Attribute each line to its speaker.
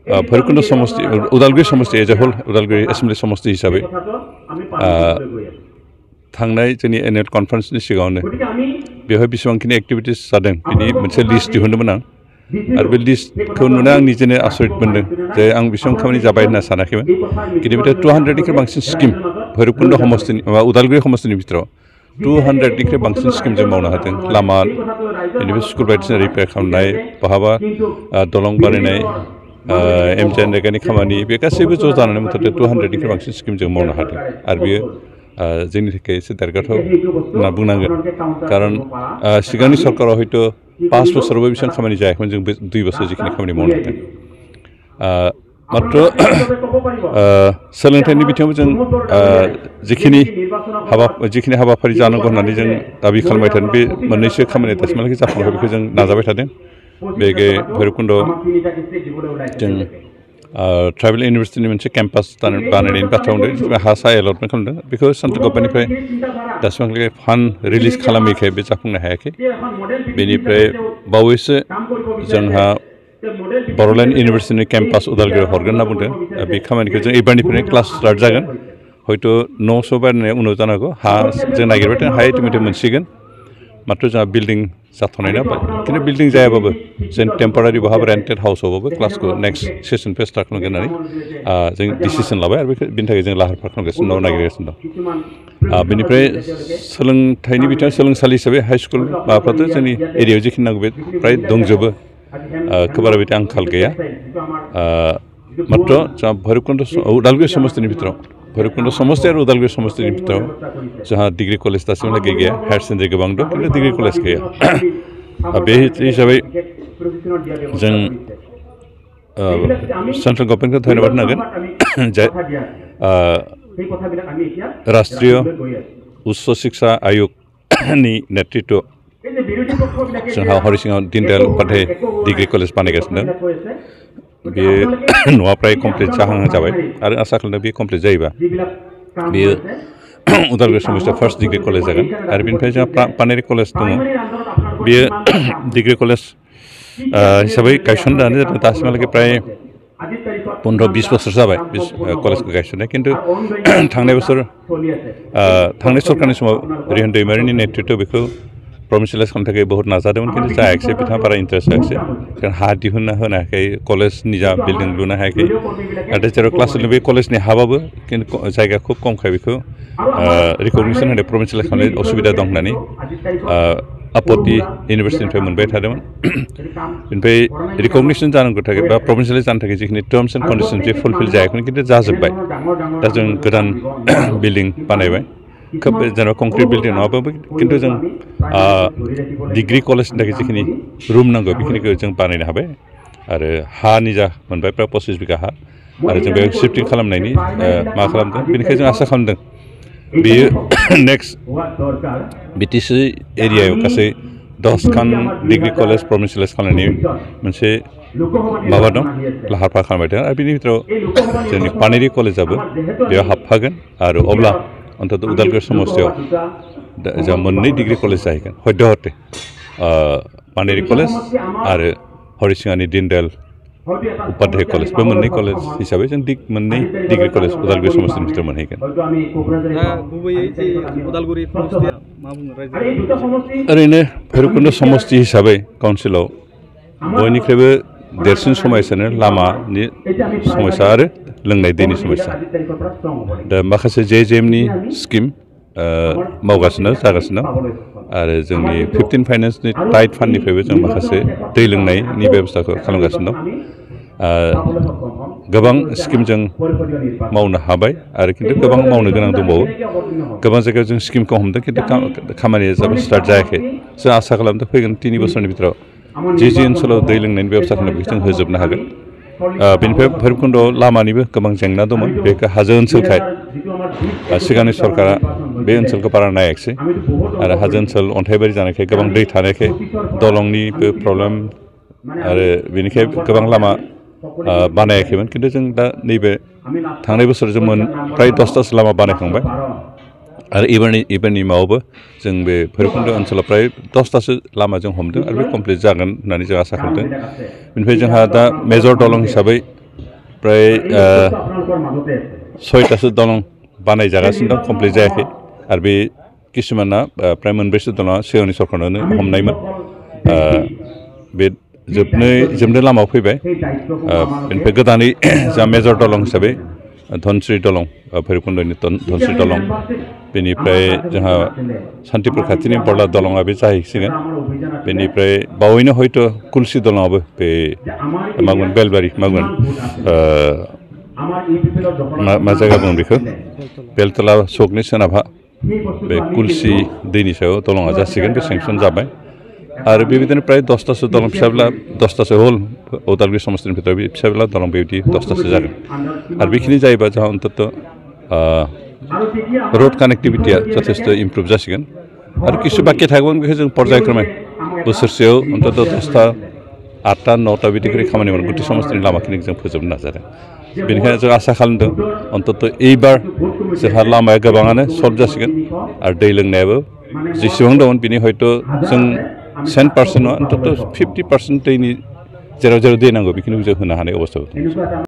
Speaker 1: भैरबकुंड समष्टि उदालगुरि समष्टि as a whole Udalguri assembly समष्टि हिसाबै थांनाय जोंनि एनुवेल कनफारेन्सनि सिगाङावनो बेवहाय बेसेबांखिनि एक्टिभिटिस जादों बिनि मोनसे लिस्ट दिहुनदोंमोन आं आरो बे लिस्टखौ नुना आं निजेनो आसरित मोनदों जे आं बेसेबां खामानि जाबाय होनना सानाखैमोन किन्तु 200निख्रुइ बांसिन स्किम भैरबकुंड समष्टिनि माबा उदालगुरि समष्टिनि भितराव 200निख्रुइ बांसिन स्किम जों मावनो हादों लामा बेनिफ्राय स्कुल बायदिसिना रिपेयार खालामनाय बहाबा दलं बानायनाय एमजेएन रेगानि खामानि बे गासैबो ज' जानानै मथ'थे 200निख्रुइ बांसिन स्किम जों मावनो हादों आरो बेयो जोंनि थाखाय एसे देरगाथाव होनना बुंनांगोन खारन सिगांनि सरकाराव हयथ' 5 बोसोरावबो बेसेबां खामानि जायाखैमोन जों बे 2 बोसोर जिखिनि खामानि मावनो हादों मात्र सोलोंथाइनि बिथिङाव जों जिखिनि हाबाफारि जानांगौ होननानै जों दाबि खालामबाय थादों बे मोननैसो खामानिया दासिमहालागै जाफुङाखै बेखौ जों नाजाबाय थादों बे भैरबकुंडआव जों ट्राइबेल इउनिभार्सिटिनि मोनसे केम्पास बानायनायनि बाथ्रा बुंदों हा सा एलटमेन्ट खालामदों बेखौ सेन्ट्रेल गभर्नमेन्टनिफ्राय दासिमहालागै फान्ड रिलिज खालामैखाय बे जाफुंनो हायाखै बेनिफ्राय बावैसो जोंहा बड'लेण्ड इउनिभार्सिटिनि केम्पास उदालगुरियाव हरगोन होनना बुंदों बे खामानिखौ जों एबारनिफ्रायनो क्लास स्टार्ट जागोन हयथ' 900 बायनाया उनाव जानो हागौ हा जों नागिरबाय हा एटिमेटिक मोनसिगोन मात्र जोंहा बिल्डिं जाथ'नाय ना खिन्थु बिल्डिं जायाबाबो जों टेम्परारि बहाबा रेन्टेड हाउसआवबाबो क्लासखौ नेक्स्ट सेसननिफ्राय स्टार्ट खालामगोन होननानै जों डिसिसन लाबाय आरो बेनि थाखाय जों लाहार फाहार खालामगासिनो दं नागिरगासिनो दं बेनिफ्राय सोलोंथाइनि बिथिङाव सोलोंसालि हिसाबै हाइ स्कुल माबाफ्राथ' जोंनि एरियायाव जिखिनि नांगौ बे फ्राय दंजोबो खोबारा बिदि आंखाल गैया मात्र जोंहा भैरबकुंड उदालगुरि समष्टिनि भितराव भैरबकुंड समष्टि आरो उदालगुरि समष्टिनि भितराव जोंहा डिग्री कलेज दासिमहालागै गैया हायार सेकेन्डारि गोबां दं खिन्थु डिग्री कलेज गैया बे हिसाबै जों सेन्ट्रेल गभर्नमेन्टखौ धन्यबाद होनांगोन जे राष्ट्रीय उच्च शिक्षा आयोगनि नेतृत्व जोंहा हरिसिङाव दीनदयाल उपाध्याय डिग्री कलेज बानायगासिनो दं बेयो न'आ प्राय कमप्लिट जाहां जाबाय आरो आसा खालामदों बे कमप्लिट जायोबा बेयो उदालगुरि समष्टियाव फार्स्ट डिग्री कलेज जागोन आरो बेनिफ्राय जोंहा पानेरि कलेज दङ बेयो डिग्री कलेज हिसाबै गायसनजानो जादों दासिमहालागै प्राय 15-20 बोसोर जाबाय बे कलेजखौ गायसननाय खिन्थु थांनाय सरकारनि समाव रिहन दैमारिनि नेतृत्व बेखौ प्रभिन्सियेलाइज खालामनो थाखाय बहुत नाजादोंमोन खिन्थु जायाखिसै बिथाङा बारा इन्टारेस्ट जायाखिसै कारण हा दिहुनना होनो हायाखै कलेज निजा बिल्डिं लुनो हायाखै नाथाय जेराव क्लास बे कलेजनि हाबाबो खिन्थु जायगा खुब खमखाय बेखौ रिकगनिसन होनाय प्रभिन्सियेलाइज खालामनाय असुबिदा दं होननानै आपत्ति इउनिभार्सिटिनिफ्राय मोनबाय थादोंमोन बेनिफ्राय रिकगनिसन जानांगौ थाखाय बा प्रभिन्सियेलाइज जानो थाखाय जिखिनि टार्म्स एन्ड कन्डिसन जे फुलफिल जायाखैमोन खिन्थु जाजोब्बाय दा जों गोदान बिल्डिं बानायबाय खोब जेनेबा कंक्रिट बिल्डिं नङाबाबो खिन्थु जों डिग्री कलेजनि थाखाय जिखिनि रुम नांगौ बेखिनिखौ जों बानायनो हाबाय आरो हा निजा मोनबाय प्राय 25 बिघा हा आरो जों बेयाव शिफ्टिं खालामनायनि मा खालामदों बेनिखायनो जों आसा खालामदों बेयो नेक्स्ट बिटिसि एरियायाव गासै 10खान डिग्री कलेज प्रभिन्सियेलाइज खालामनायनि मोनसे माबा दं लाहार फाहार खालामबाय दं आरो बेनि भितराव जोंनि पानेरि कलेजाबो बेयाव हाबफागोन आरो अब्ला अन्तत उदालगुरि समष्टियाव जोंहा मोननै डिग्री कलेज जाहैगोन सद्यहते पानेरि कलेज आरो हरिसिङानि दीनदयाल उपाध्याय कलेज बे मोननै कलेज हिसाबै जों मोननै डिग्री कलेज उदालगुरि समष्टिनि भितराव मोनहैगोन ओरैनो भैरबकुंड समष्टि हिसाबै काउन्सिलाव बयनिख्रुइबो देरसिन समस्यानो लामानि समस्या आरो लोंनाय दैनि समस्या दा माखासे JJMनि स्किम मावगासिनो जागासिनो आरो जोंनि 15 फाइनान्सनि टाइट फान्डनिफ्रायबो जों माखासे दै लोंनायनि बेबस्थाखौ खालामगासिनो दं गोबां स्किम जों मावनो हाबाय आरो खिन्थु गोबां मावनो गोनां दंबावो गोबां जायगायाव जों स्किमखौ हमदों खिन्थु खामानिया स्टार्ट जायाखै जों आसा खालामदों फैगोन 3 बोसोरनि भितराव जे ओनसोलाव दै लोंनायनि बेबस्था खालामनायखौ जों होजोबनो हागोन बेनिफ्राय भैरबकुंडआव लामानिबो गोबां जेंना दंमोन बे हाजो ओनसोलखाय सिगांनि सरकारा बे ओनसोलखौ बारा नायाखिसै आरो हाजो ओनसोल अन्थाइबारि जानायखाय गोबां दै थानायखाय दलंनिबो प्रब्लेम आरो बेनिखाय गोबां लामा बानायाखैमोन खिन्थु जों दा नैबे थांनाय बोसोर जों प्राय 10तासो लामा बानायखांबाय आरो इबारनि मावबो जों बे भैरबकुंड ओनसोलाव प्राय 10तासो लामा जों हमदों आरो बे कमप्लिट जागोन होननानै जों आसा खालामदों बेनिफ्राय जोंहा दा मेजर दलं हिसाबै प्राय 6टासो दलं बानाय जागासिनो दं कमप्लिट जायाखै आरो बे किसुमाना प्राय मोनब्रैसो दलङा सिगांनि सरखारानो हमनायमोन बे जोबनो लामायाव फैबाय बेनिफ्राय गोदानै जा मेजर दलं हिसाबै धनस्री दलं भैरबकुन्दनि धनस्री दलं बेनिफ्राय जोंहा सान्तिपुर खाथिनि बरला दलङा बे जाहैसिगोन बेनिफ्राय बावैनो हयथ' कुलसि दलङाबो बे मागोन बेलबारि मागोन मा जायगा बुङो बेखौ बेलतला सकनि सोनाबहा बे कुलसि दैनि सायाव दलङा जासिगोन बे सेंसन जाबाय आरो बेबायदिनो प्राय 10टासो दलं फिसाब्ला 10टासो हल उदालगुरि समस्तिनि भितराव बे फिसाब्ला दलं बेबायदि 10टासो जागोन आरो बेखिनि जायोबा जोंहा अन्तत रड कानेक्टिभिटिया जथेस्थ' इमप्रुभ जासिगोन आरो किसु बाखि थागोन बेखौ जों पर्यायक्रमे बोसोरसेयाव अन्तत 10टा 8टा 9टा बिदि खामानि मावनो गुदि समस्तिनि लामाखिनिखौ जों फोजोबनो नाजादों बेनिखायनो जों आसा खालामदों अन्तत एबार जोंहा लामाया गोबाङानो सल्भ जासिगोन आरो दै लोंनायाबो जेसेबां दं बिनि हयथ' जों 10% नङा अन्तत 50% दैनि जेराव दै नांगौ बेखिनिखौ जों होनो हानाय अबस्थायाव दं